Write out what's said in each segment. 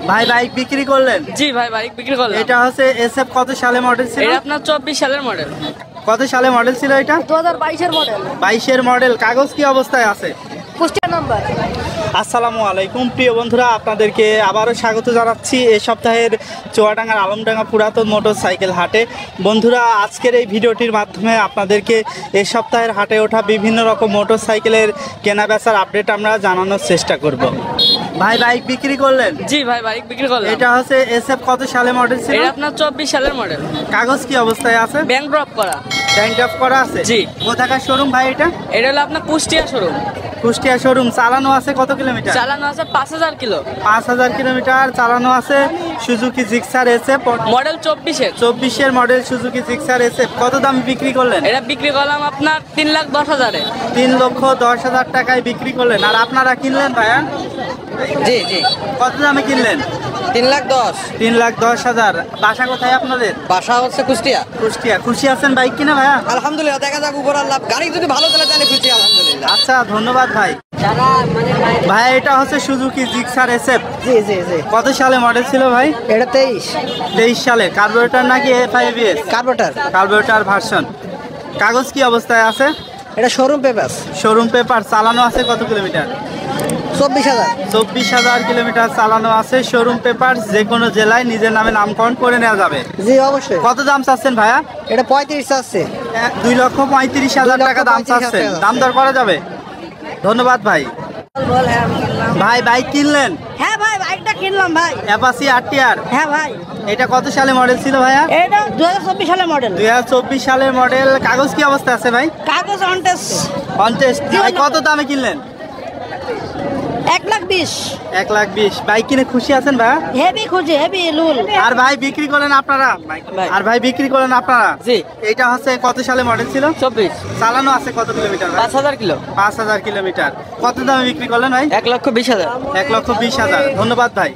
ভাই বাইক বিক্রি করলেন? জি ভাই বাইক বিক্রি করলাম। এটা হচ্ছে এসএফ কত সালে মডেল ছিল? এটা আপনার 24 সালের মডেল। কত সালে মডেল ছিল এটা? 2022 এর মডেল। 22 এর মডেল। কাগজ কি অবস্থায় আছে? কুষ্টিয়া নাম্বার। আসসালামু আলাইকুম প্রিয় বন্ধুরা, আপনাদেরকে আবারও স্বাগত জানাচ্ছি এই সপ্তাহের চুয়াডাঙ্গার আলমডাঙ্গা পুরাতন মোটর সাইকেল হাটে। বন্ধুরা, আজকের এই ভিডিওটির মাধ্যমে আপনাদেরকে এই সপ্তাহের হাটে ওঠা বিভিন্ন রকম মোটর সাইকেলের কেনা বেচার আপডেট আমরা জানানোর চেষ্টা করব। ভাই বাইক বিক্রি করলেন? জি ভাই বাইক বিক্রি করলাম। এটা হচ্ছে এসএফ কত সালে মডেল ছিল? এটা আপনার 24 সালের মডেল। কাগজ কি অবস্থায় আছে? ব্যাংক ড্রপ করা। ব্যাংক ড্রপ করা আছে? জি। কোথাকার শোরুম ভাই এটা? এটা হলো আপনার কুষ্টিয়া শোরুম। কুষ্টিয়া শোরুম। চালানো আছে কত কিলোমিটার? চালানো আছে 5000 কিলো। 5000 কিলোমিটার চালানো আছে। সুজুকি জিক্সার এসএফ মডেল 24 এর। 24 এর মডেল সুজুকি জিক্সার এসএফ। কত দামে বিক্রি করলেন? এটা বিক্রি করলাম আপনার 3,10,000 এ। 3,10,000 টাকায় বিক্রি করলেন। আর আপনারা কিনলেন ভাইয়া? জি জি। কত দামে কিনলেন? 3,10,000। 3,10,000। বাসা কোথায় আপনাদের? বাসা হচ্ছে কুষ্টিয়া। কুষ্টিয়া। খুশি আছেন বাইক কিনে ভাইয়া? আলহামদুলিল্লাহ, দেখা যাক উপর আল্লাহ, গাড়ি যদি ভালো চলে তাহলে খুশি আলহামদুলিল্লাহ। আচ্ছা, ধন্যবাদ ভাই। ভাই এটা হচ্ছে সুজুকি জিক্সার এসএফ। জি জি জি। কত সালে মডেল ছিল ভাই? এটা 23 সালে। কার্বোরেটর নাকি এফআইবিএস? কার্বোরেটর। Carburettor version. কাগজ কি অবস্থায় আছে? এটা শোরুম পেপার। Showroom paper. চালানো আছে কত কিলোমিটার? 24,000। 24,000 কিলোমিটার চালানো আছে। Showroom paper. যে কোনো জেলায় নিজের নামে নামকরণ করে নেওয়া যাবে। জি অবশ্যই। কত দাম চাচ্ছেন ভাইয়া? এটা 35 আছে। 2,35,000 টাকা দাম চাচ্ছেন। দাম দর করা যাবে? ধন্যবাদ ভাই। ভাই বাইক কিনলেন? হ্যাঁ ভাই বাইকটা কিনলাম ভাই। Apache RTR. হ্যাঁ ভাই। এটা কত সালে মডেল ছিল ভাইয়া? এটা 2024 সালের মডেল। 2024 সালের মডেল। কাগজ কি অবস্থা আছে ভাই? কাগজ অনটেস্ট। অনটেস্ট। ভাই কত দামে কিনলেন? 1,20,000। 1,20,000। বাইক কিনে খুশি আছেন ভাইয়া? হেভি খুঁজে হেভি লুল। আর ভাই বিক্রি করেন আপনারা? আর ভাই বিক্রি করেন আপনারা? জি। এটা হচ্ছে কত সালে মডেল ছিল? 24। চালানো আছে কত কিলোমিটার? 5,000 কিলো। 5,000 কিলোমিটার। কত দামে বিক্রি করলেন ভাই? 1,20,000। 1,20,000। ধন্যবাদ ভাই।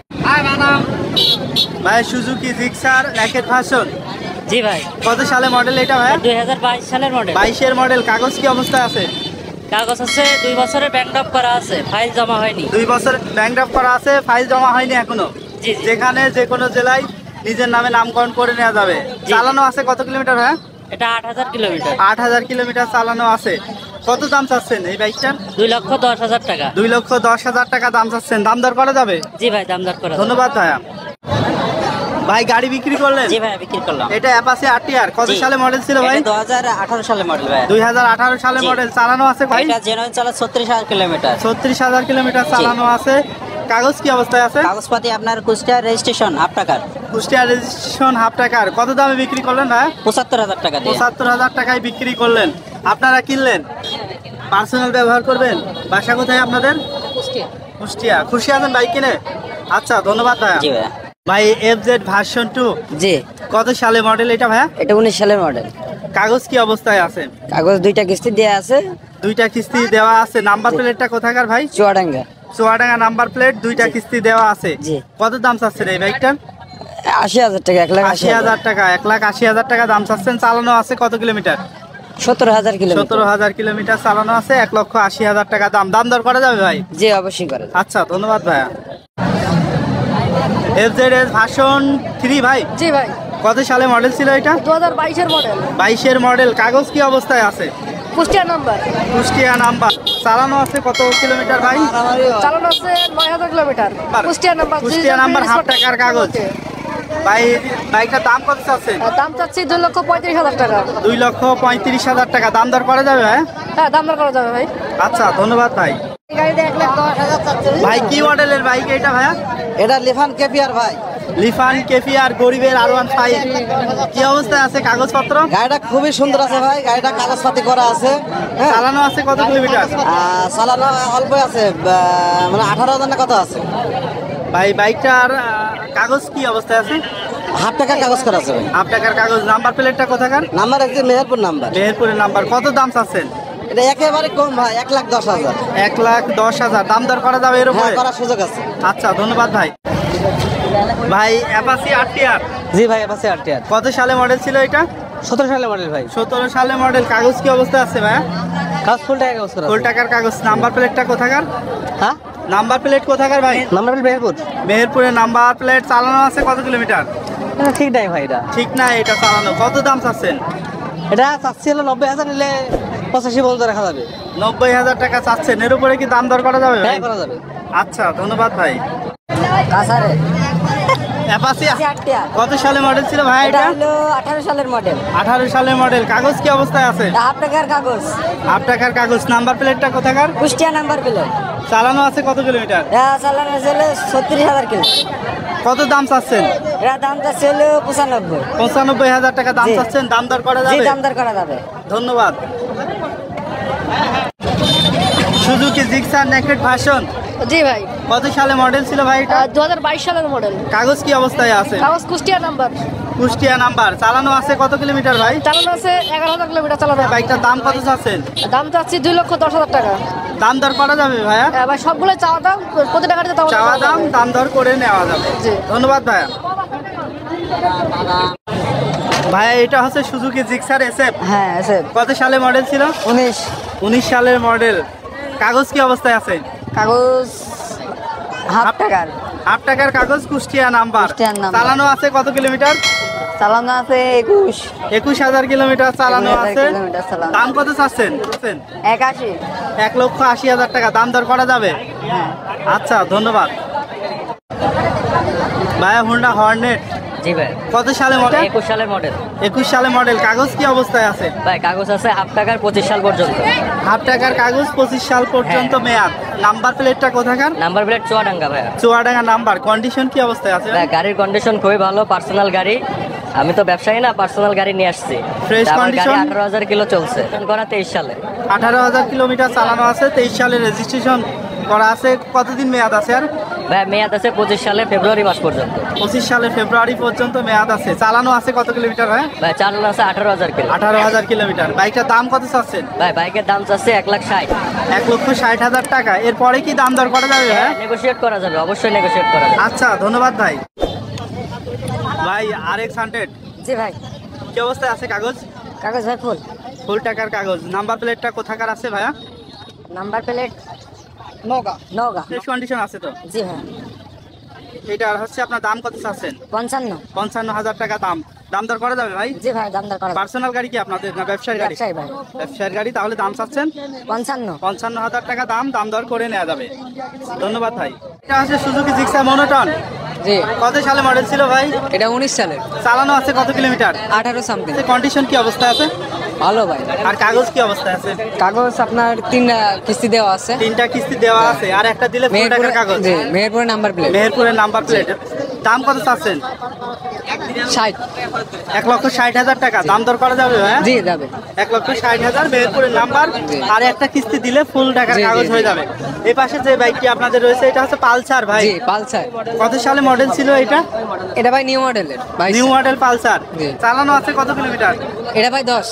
ভাই সুজুকি জিক্সার র্যাকেট ভার্সন। জি ভাই। কত সালে মডেল এটা ভাই? 2022 সালের মডেল। 22 এর মডেল। কাগজ কি অবস্থায় আছে? কাগজ আছে 2 বছরের ব্যাংক ড্রপ করা আছে, ফাইল জমা হয়নি। 2 বছর ব্যাংক ড্রপ করা আছে, ফাইল জমা হয়নি এখনো। জি জি। যেখানে যে কোনো জেলায় নিজের নামে নামকরণ করে নেওয়া যাবে। চালানো আছে কত কিলোমিটার ভাই? এটা 8,000 কিলোমিটার। 8,000 কিলোমিটার চালানো আছে। কত দাম চাচ্ছেন এই বাইকটার? 2,10,000 টাকা। 2,10,000 টাকা দাম চাচ্ছেন। দাম দর করা যাবে? জি ভাই দাম দর করা। ধন্যবাদ ভাইয়া। ভাই গাড়ি বিক্রি করলেন? জি ভাই বিক্রি করলাম। এটা অ্যাপাচি আরটিআর। কত সালে মডেল ছিল ভাই? 2018 সালের মডেল ভাই। 2018 সালে মডেল। চালানো আছে ভাই? এটা জেনুইন চালা 36,000 কিলোমিটার। 36,000 কিলোমিটার চালানো আছে। কাগজ কি অবস্থায় আছে? কাগজপাতি আপনার কুষ্টিয়া রেজিস্ট্রেশন হাফ টাকার। কুষ্টিয়া রেজিস্ট্রেশন হাফ টাকার। কত দামে বিক্রি করলেন ভাই? 75,000 টাকা দিয়ে। 75,000 টাকায় বিক্রি করলেন। আপনারা কিনলেন? পার্সোনাল ব্যবহার করবেন? বাসা কোথায় আপনাদের? কুষ্টিয়া। কুষ্টিয়া। খুশি আছেন বাইক কিনে? আচ্ছা, ধন্যবাদ ভাইয়া। জি ভাই। ভাই এফজেড ভার্সন 2। জি। কত সালে মডেল এটা ভাইয়া? এটা 19 সালের মডেল। কাগজ কি অবস্থায় আছে? কাগজ 2টা কিস্তি দেয়া আছে। 2টা কিস্তি দেওয়া আছে। নাম্বার প্লেটটা কোথাকার ভাই? চুয়াডাঙ্গা। Chuadanga number plate. 2টা কিস্তি দেওয়া আছে। জি। কত দাম চাচ্ছেন এই বাইকটার? 80,000 টাকা। 1,80,000 টাকা। 1,80,000 টাকা দাম চাচ্ছেন। চালানো আছে কত কিলোমিটার? 17,000 কিলোমিটার। 17,000 কিলোমিটার চালানো আছে। 1,80,000 টাকা দাম। দাম দর করা যাবে ভাই? জি অবশ্যই করে। আচ্ছা, ধন্যবাদ ভাইয়া। এফজেড ভার্সন 3 ভাই। জি ভাই। কত সালে মডেল ছিল এটা? 2022 এর মডেল। 22 এর মডেল। কাগজ কি অবস্থায় আছে? কুষ্টিয়া নাম্বার। কুষ্টিয়া নাম্বার। চালানো আছে কত কিলোমিটার ভাই? চালানো আছে 9,000 kilometre. Kushtia number. Kushtia number half টাকার কাগজ। ভাই বাইকটার দাম কত চাচ্ছেন? দাম চাচ্ছি 2,35,000 টাকা। 2,35,000 টাকা। দাম দর করা যাবে ভাই? হ্যাঁ দাম দর করা যাবে ভাই। আচ্ছা, ধন্যবাদ ভাই। এই গাড়িতে 1,10,000 চাচ্ছি। ভাই কি মডেলের বাইক এটা ভাইয়া? এটা লিফান কেপিআর ভাই। লিফান কেপিআর গরিবের R15। কি অবস্থায় আছে কাগজপত্র? গাড়িটা খুবই সুন্দর আছে ভাই। গাড়িটা কাগজপাতি করা আছে। চালানো আছে কত কিলোমিটার? চালানো অল্প আছে, মানে 18,000 না কত আছে ভাই। বাইকটার কাগজ কি অবস্থায় আছে? হাফ টাকার কাগজ করা আছে ভাই। হাফ টাকার কাগজ। নাম্বার প্লেটটা কোথাকার? নাম্বার আছে মেহেরপুর নাম্বার। মেহেরপুরের নাম্বার। কত দাম চাচ্ছেন? এটা একেবারে কম ভাই, 1,10,000। 1,10,000। দাম দর করা যাবে এর হ্যাঁ উপরে? করার সুযোগ আছে। আচ্ছা, ধন্যবাদ ভাই। ভাই অ্যাপাচি আরটিআর। জি ভাই অ্যাপাচি আরটিআর। কত সালে মডেল ছিল এটা? 17 সালের মডেল ভাই। 17 সালে মডেল। কাগজ কি অবস্থায় আছে ভাইয়া? কাগজ ফুল টাকা কাগজ করা। ফুল টাকার কাগজ। নাম্বার প্লেটটা কোথাকার? হ্যাঁ নাম্বার প্লেট কোথাকার ভাই? Number plate Meherpur. মেহেরপুরের নাম্বার প্লেট। চালানো আছে কত কিলোমিটার? এটা ঠিক নাই ভাই, এটা ঠিক না, এটা চালানো। কত দাম চাচ্ছেন? এটা চাচ্ছি হলো 90,000, নিলে 85 পর্যন্ত রাখা যাবে। 90,000 টাকা চাচ্ছেন। এর উপরে কি দাম দর করা যাবে ভাই? হ্যাঁ, করা যাবে। আচ্ছা, ধন্যবাদ ভাই। কাসারে অ্যাপাচি আটটা। কত সালে মডেল ছিল ভাই এটা এটা? হলো 18 সালের মডেল। 18 সালের মডেল। কাগজ কি অবস্থায় আছে? হাফ টাকার কাগজ। হাফ টাকার কাগজ। নাম্বার প্লেটটা কোথাকার? Kushtia number plate. চালানো আছে কত কিলোমিটার? এটা চালানো ছিল 36,000 কিলো। কত দাম চাচ্ছেন? এটা দাম ছিল 95। 95,000 টাকা দাম জি। চাচ্ছেন। দাম দর করা জি, যাবে? দাম দর করা যাবে। ধন্যবাদ। সুজুকি জিক্সার নেকেড ভার্সন জি ভাই, কত সালে মডেল ছিল ভাই এটা? 2022 সালের মডেল। কাগজ কি অবস্থায় আছে? কাগজ কুষ্টিয়া নাম্বার। কুষ্টিয়া নাম্বার। চালানো আছে কত কিলোমিটার ভাই? চালানো আছে 11,000 কিলোমিটার চালানো। বাইকটার দাম কত চাচ্ছেন? দাম চাচ্ছি 2,10,000 টাকা। দাম দর করা যাবে ভাইয়া? ভাই সবগুলো চাওয়া দাম, প্রতি টাকাতে চাওয়া দাম, দাম দর করে নেওয়া যাবে। জি। ধন্যবাদ ভাইয়া। ভাইয়া এটা হচ্ছে সুজুকি জিক্সার এসএফ। হ্যাঁ, আছে। কত সালে মডেল ছিল? 19 সালের মডেল। কাগজ কি অবস্থায় আছে? কাগজ হাফ টাকার। হাফ টাকার কাগজ। কুষ্টিয়া নাম্বার। কুষ্টিয়ার নাম্বার। চালানো আছে কত কিলোমিটার? চালানো আছে 21,000 কিলোমিটার চালানো 21,000 আছে। কিলোমিটার চালানো। দাম কত চাচ্ছেন? 81। 1,80,000 টাকা। দাম দর করা যাবে? হ্যাঁ। আচ্ছা, ধন্যবাদ ভাইয়া। হুন্ডা হর্নেট জি ভাই, কত সালে মডেল? 21 সালের মডেল 21 সালে মডেল। কাগজ কি অবস্থায় আছে? ভাই। কাগজ আছে হাফ টাকার 25 সাল পর্যন্ত। হাফ টাকার কাগজ। 25 সাল পর্যন্ত মেয়াদ। নাম্বার প্লেটটা কোথাকার? নাম্বার প্লেট চুয়াডাঙ্গা ভাই। চুয়াডাঙ্গা নাম্বার। কন্ডিশন কি অবস্থায় আছে? ভাই গাড়ির কন্ডিশন খুবই ভালো, পার্সোনাল গাড়ি। আমি তো ব্যবসায়ী না, পার্সোনাল গাড়ি নিয়ে আসছি। Fresh আমার গাড়ি condition? 18,000 কিলো চলছে, করা 23 সালে। 18,000 কিলোমিটার চালানো আছে। 23 সালে রেজিস্ট্রেশন করা আছে। কতদিন মেয়াদ আছে আর? ভাই মেয়াদ আছে 25 সালে ফেব্রুয়ারি মাস পর্যন্ত। 25 সালে ফেব্রুয়ারি পর্যন্ত মেয়াদ আছে। চালানো আছে কত কিলোমিটার ভাই? ভাই চালানো আছে 18,000 কিলো। 18,000 কিলোমিটার। বাইকটার দাম কত চাচ্ছেন? ভাই বাইকের দাম চাচ্ছে 1,60,000। 1,60,000 টাকা। এরপরে কি দাম দর করা যাবে ভাই? নেগোশিয়েট করা যাবে, অবশ্যই নেগোশিয়েট করা যাবে। আচ্ছা, ধন্যবাদ ভাই। ভাই RX 100 জি ভাই, কি অবস্থায় আছে? কাগজ কাগজ ভাই ফুল। ফুল টাকার কাগজ। নাম্বার প্লেটটা কোথাকার আছে ভাইয়া? Number plate Naogaon. Fresh condition আছে তো? জি ভাই। এটার হচ্ছে আপনার দাম কত চাচ্ছেন? 55। 55,000 টাকা দাম। দাম দর করা যাবে ভাই? জি ভাই, দাম দর করা যাবে। পার্সোনাল গাড়ি কি আপনাদের না ব্যবসায়ী গাড়ি? ব্যবসায়ী ভাই। ব্যবসায়ীর গাড়ি। তাহলে দাম চাচ্ছেন 55। 55,000 টাকা দাম। দাম দর করে নেওয়া যাবে। ধন্যবাদ ভাই। এটা হচ্ছে সুজুকি জিক্সার মনোটন। জি, কত সালে মডেল ছিল ভাই? এটা 19 সালের। চালানো আছে কত কিলোমিটার? 18 সামথিং। কন্ডিশন কি অবস্থায় আছে? ভালো ভাই। আর কাগজ কি অবস্থায় আছে? কাগজ আপনার 3টা কিস্তি দেওয়া আছে। 3টা কিস্তি দেওয়া আছে। আর একটা দিলে ফুল টাকার কাগজ। জি, মেহেরপুরের নাম্বার প্লেট। মেহেরপুরের নাম্বার প্লেট। দাম কত চাচ্ছেন? 60। 1,60,000 টাকা। দাম দর করা যাবে ভাই? জি, যাবে। 1,60,000 মেহেরপুরের নাম্বার। জি। আর একটা কিস্তি দিলে ফুল টাকার জি, জি, কাগজ জি। হয়ে যাবে। এই পাশে যে বাইকটি আপনাদের রয়েছে এটা হচ্ছে পালসার ভাই। জি, পালসার। কত সালে মডেল ছিল এটা? এটা ভাই নিউ মডেলের। New model Pulsar. জি। চালানো আছে কত কিলোমিটার? এটা ভাই 10।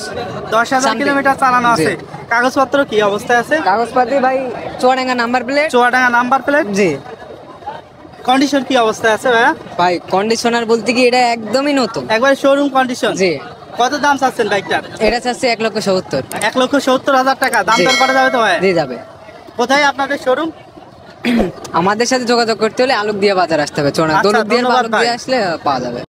10,000 Something। কিলোমিটার চালানো জি। আছে। কাগজপত্র কি অবস্থায় আছে? কাগজপাতি ভাই Chuadanga number plate. Chuadanga number plate. জি কন্ডিশন কি অবস্থায় আছে ভাইয়া? ভাই, কন্ডিশনার বলতে কি এটা একদমই নতুন। একবার শোরুম কন্ডিশন। জি, কত দাম চাচ্ছেন বাইকটার? এটা চাচ্ছে 1,70,000। 1,70,000 টাকা। দাম জি। দর করা যাবে তো ভাই? জি, যাবে। কোথায় আপনাদের শোরুম? আমাদের সাথে যোগাযোগ করতে হলে আলোক দিয়ে বাজার আসতে হবে। আচ্ছা, দরুদ দিয়ে ধন্যবাদ আলোক দিয়ে ভাই। আসলে পাওয়া যাবে।